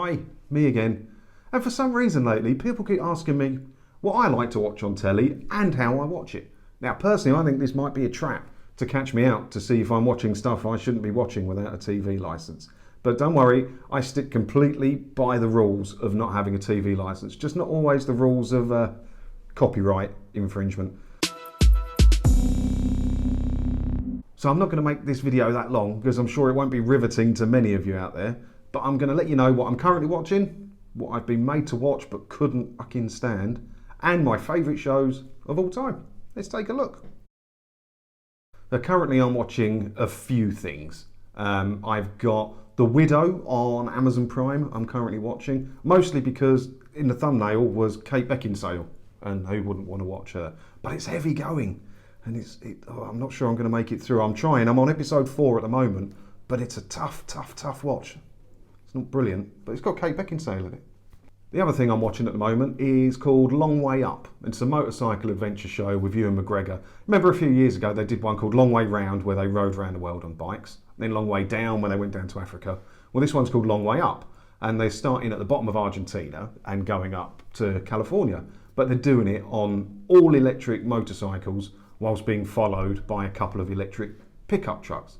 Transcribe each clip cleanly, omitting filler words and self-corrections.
Hi, me again. And for some reason lately, people keep asking me what I like to watch on telly and how I watch it. Now, personally, I think this might be a trap to catch me out to see if I'm watching stuff I shouldn't be watching without a TV licence. But don't worry, I stick completely by the rules of not having a TV licence, just not always the rules of copyright infringement. So I'm not going to make this video that long because I'm sure it won't be riveting to many of you out there. But I'm going to let you know what I'm currently watching, what I've been made to watch but couldn't fucking stand, and my favourite shows of all time. Let's take a look. So currently I'm watching a few things. I've got The Widow on Amazon Prime I'm currently watching, mostly because in the thumbnail was Kate Beckinsale, and who wouldn't want to watch her? But it's heavy going, and I'm not sure I'm going to make it through. I'm trying. I'm on episode 4 at the moment, but it's a tough watch. It's not brilliant, but it's got Kate Beckinsale in it. The other thing I'm watching at the moment is called Long Way Up. It's a motorcycle adventure show with Ewan McGregor. Remember a few years ago they did one called Long Way Round where they rode around the world on bikes. Then Long Way Down when they went down to Africa. Well, this one's called Long Way Up, and they're starting at the bottom of Argentina and going up to California. But they're doing it on all electric motorcycles whilst being followed by a couple of electric pickup trucks.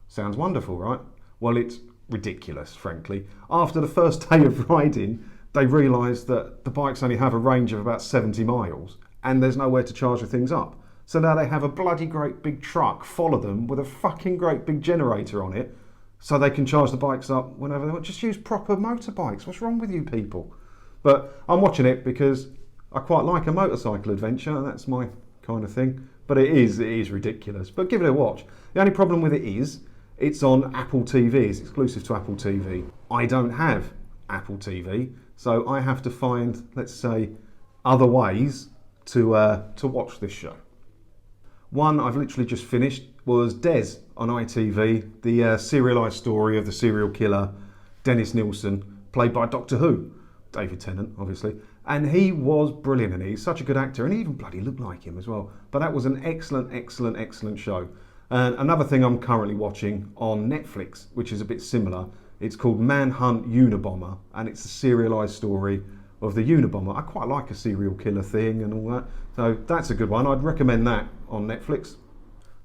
Sounds wonderful, right? Well, it's ridiculous, frankly. After the first day of riding, they realised that the bikes only have a range of about 70 miles and there's nowhere to charge the things up. So now they have a bloody great big truck follow them with a fucking great big generator on it so they can charge the bikes up whenever they want. Just use proper motorbikes. What's wrong with you people? But I'm watching it because I quite like a motorcycle adventure, and that's my kind of thing. But it is ridiculous. But give it a watch. The only problem with it is it's on Apple TV. It's exclusive to Apple TV. I don't have Apple TV, so I have to find, let's say, other ways to watch this show. One I've literally just finished was Des on ITV, the serialised story of the serial killer Dennis Nilsen, played by Doctor Who, David Tennant, obviously. And he was brilliant, and he's such a good actor, and he even bloody looked like him as well. But that was an excellent show. And another thing I'm currently watching on Netflix, which is a bit similar, it's called Manhunt Unabomber, and it's a serialised story of the Unabomber. I quite like a serial killer thing and all that, so that's a good one. I'd recommend that on Netflix.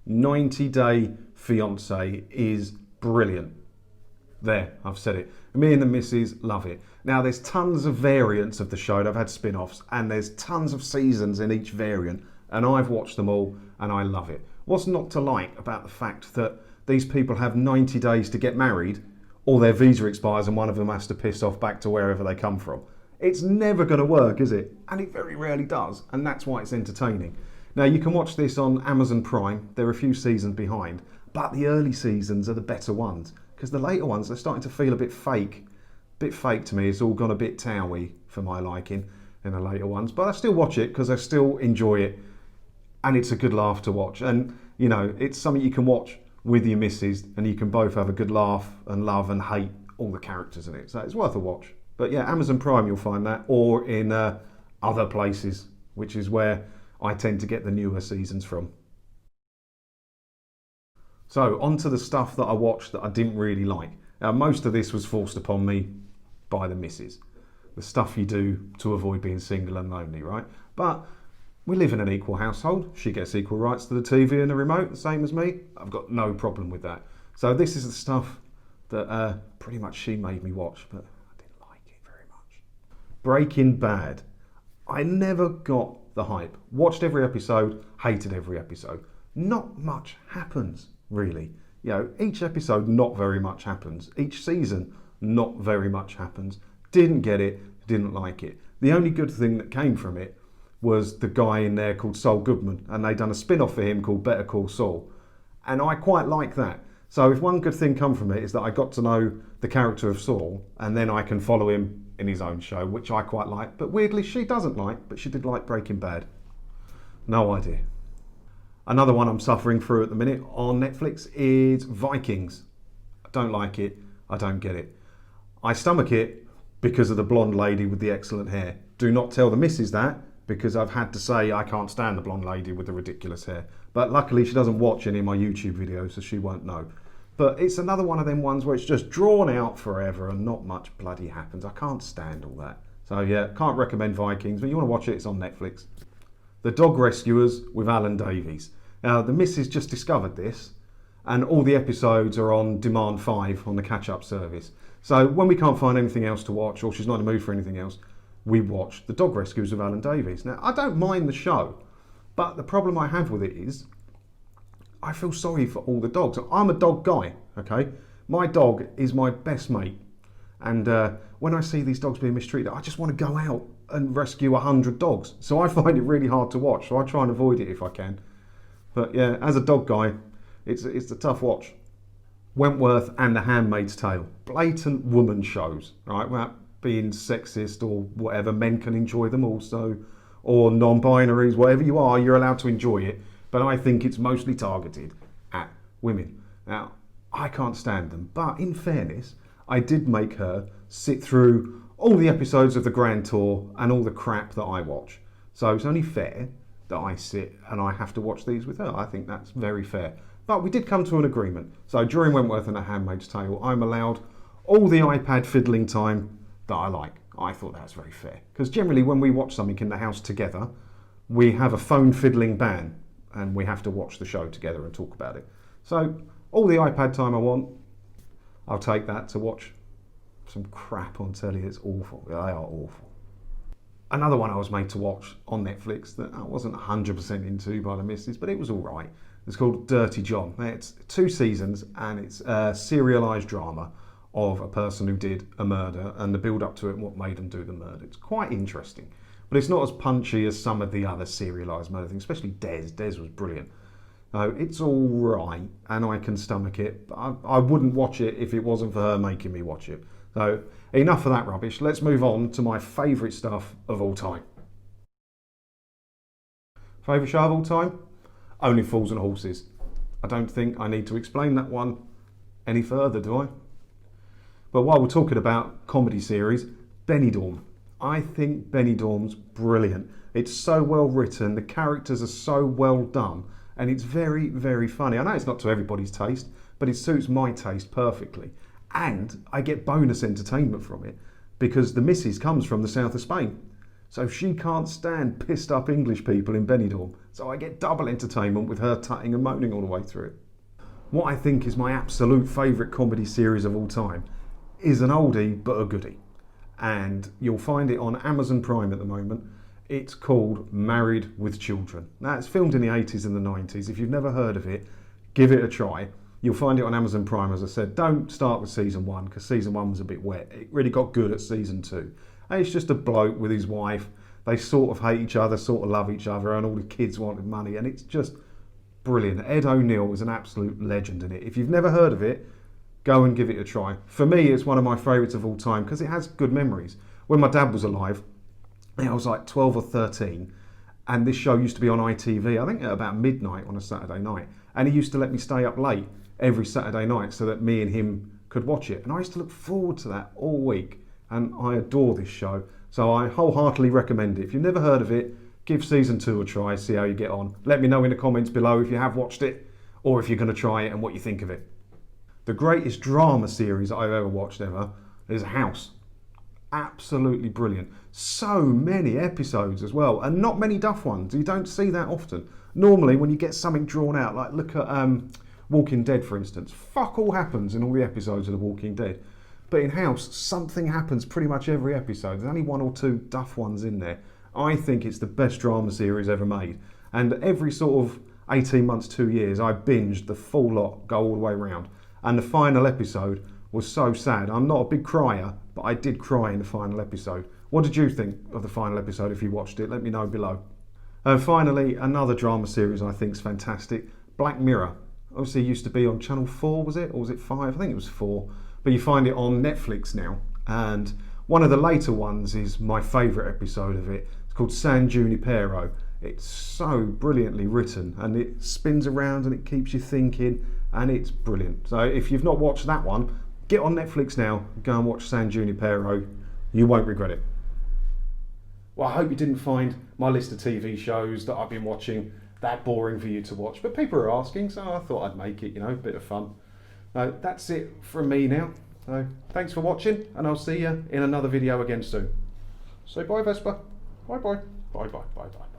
90 Day Fiancé is brilliant. There, I've said it. Me and the missus love it. Now, there's tons of variants of the show. They've had spin-offs, and there's tons of seasons in each variant, and I've watched them all, and I love it. What's not to like about the fact that these people have 90 days to get married, or their visa expires and one of them has to piss off back to wherever they come from? It's never going to work, is it? And it very rarely does, and that's why it's entertaining. Now, you can watch this on Amazon Prime. They're a few seasons behind, but the early seasons are the better ones, because the later ones, they're starting to feel a bit fake. Bit fake to me. It's all gone a bit towy for my liking in the later ones, but I still watch it because I still enjoy it, and it's a good laugh to watch. And you know, it's something you can watch with your missus, and you can both have a good laugh and love and hate all the characters in it. So it's worth a watch. But yeah, Amazon Prime, you'll find that, or in other places, which is where I tend to get the newer seasons from. So on to the stuff that I watched that I didn't really like. Now, most of this was forced upon me by the missus. The stuff you do to avoid being single and lonely, right? But we live in an equal household. She gets equal rights to the TV and the remote, the same as me. I've got no problem with that. So this is the stuff that pretty much she made me watch, but I didn't like it very much. Breaking Bad. I never got the hype. Watched every episode, hated every episode. Not much happens, really. You know, each episode, not very much happens. Each season, not very much happens. Didn't get it, didn't like it. The only good thing that came from it was the guy in there called Saul Goodman, and they'd done a spin-off for him called Better Call Saul. And I quite like that. So if one good thing come from it is that I got to know the character of Saul, and then I can follow him in his own show, which I quite like. But weirdly, she doesn't like, but she did like Breaking Bad. No idea. Another one I'm suffering through at the minute on Netflix is Vikings. I don't like it. I don't get it. I stomach it because of the blonde lady with the excellent hair. Do not tell the missus that, because I've had to say I can't stand the blonde lady with the ridiculous hair. But luckily she doesn't watch any of my YouTube videos, so she won't know. But it's another one of them ones where it's just drawn out forever and not much bloody happens. I can't stand all that. So yeah, can't recommend Vikings, but you want to watch it, it's on Netflix. The Dog Rescuers with Alan Davies. Now, the missus just discovered this, and all the episodes are on Demand 5 on the catch-up service. So when we can't find anything else to watch, or she's not in the mood for anything else, we watch The Dog Rescuers with Alan Davies. Now, I don't mind the show, but the problem I have with it is I feel sorry for all the dogs. I'm a dog guy, okay? My dog is my best mate. And when I see these dogs being mistreated, I just want to go out and rescue 100 dogs. So I find it really hard to watch, so I try and avoid it if I can. But yeah, as a dog guy, it's a tough watch. Wentworth and The Handmaid's Tale. Blatant woman shows, right? Without being sexist or whatever, men can enjoy them also. Or non-binaries, whatever you are, you're allowed to enjoy it. But I think it's mostly targeted at women. Now, I can't stand them. But in fairness, I did make her sit through all the episodes of the Grand Tour and all the crap that I watch. So it's only fair that I sit and I have to watch these with her. I think that's very fair. But we did come to an agreement. So during Wentworth and The Handmaid's Tale, I'm allowed all the iPad fiddling time that I like. I thought that was very fair. Because generally when we watch something in the house together, we have a phone fiddling ban and we have to watch the show together and talk about it. So all the iPad time I want, I'll take that to watch some crap on telly. It's awful. They are awful. Another one I was made to watch on Netflix that I wasn't 100% into by the missus, but it was all right. It's called Dirty John. It's 2 seasons and it's a serialised drama of a person who did a murder and the build up to it and what made them do the murder. It's quite interesting, but it's not as punchy as some of the other serialised murder things, especially Des. Des was brilliant. It's all right and I can stomach it, but I wouldn't watch it if it wasn't for her making me watch it. So enough of that rubbish. Let's move on to my favourite stuff of all time. Favourite show of all time? Only Fools and Horses. I don't think I need to explain that one any further, do I? But while we're talking about comedy series, Benidorm. I think Benidorm's brilliant. It's so well written, the characters are so well done, and it's very, very funny. I know it's not to everybody's taste, but it suits my taste perfectly. And I get bonus entertainment from it because the missus comes from the south of Spain. So she can't stand pissed up English people in Benidorm. So I get double entertainment with her tutting and moaning all the way through it. What I think is my absolute favourite comedy series of all time is an oldie but a goodie. And you'll find it on Amazon Prime at the moment. It's called Married with Children. Now it's filmed in the 80s and the 90s. If you've never heard of it, give it a try. You'll find it on Amazon Prime, as I said. Don't start with season 1 because season 1 was a bit wet. It really got good at season 2. And it's just a bloke with his wife. They sort of hate each other, sort of love each other, and all the kids wanted money. And it's just brilliant. Ed O'Neill is an absolute legend in it. If you've never heard of it, go and give it a try. For me, it's one of my favourites of all time because it has good memories. When my dad was alive, I was like 12 or 13, and this show used to be on ITV, I think at about midnight on a Saturday night. And he used to let me stay up late every Saturday night so that me and him could watch it. And I used to look forward to that all week. And I adore this show. So I wholeheartedly recommend it. If you've never heard of it, give season 2 a try, see how you get on. Let me know in the comments below if you have watched it or if you're going to try it and what you think of it. The greatest drama series I've ever watched ever is House. Absolutely brilliant. So many episodes as well, and not many duff ones. You don't see that often. Normally when you get something drawn out, like look at Walking Dead for instance, fuck all happens in all the episodes of The Walking Dead. But in House, something happens pretty much every episode. There's only 1 or 2 duff ones in there. I think it's the best drama series ever made. And every sort of 18 months, 2 years, I binged the full lot, go all the way around. And the final episode was so sad. I'm not a big crier, but I did cry in the final episode. What did you think of the final episode if you watched it? Let me know below. And finally, another drama series I think is fantastic, Black Mirror. Obviously it used to be on Channel 4, was it? Or was it 5? I think it was 4. But you find it on Netflix now. And one of the later ones is my favourite episode of it. It's called San Junipero. It's so brilliantly written and it spins around and it keeps you thinking and it's brilliant. So if you've not watched that one, get on Netflix now, go and watch San Junipero. You won't regret it. Well, I hope you didn't find my list of TV shows that I've been watching that boring for you to watch. But people are asking, so I thought I'd make it, a bit of fun. That's it from me now. So thanks for watching, and I'll see you in another video again soon. So bye, Vespa. Bye bye. Bye bye. Bye bye.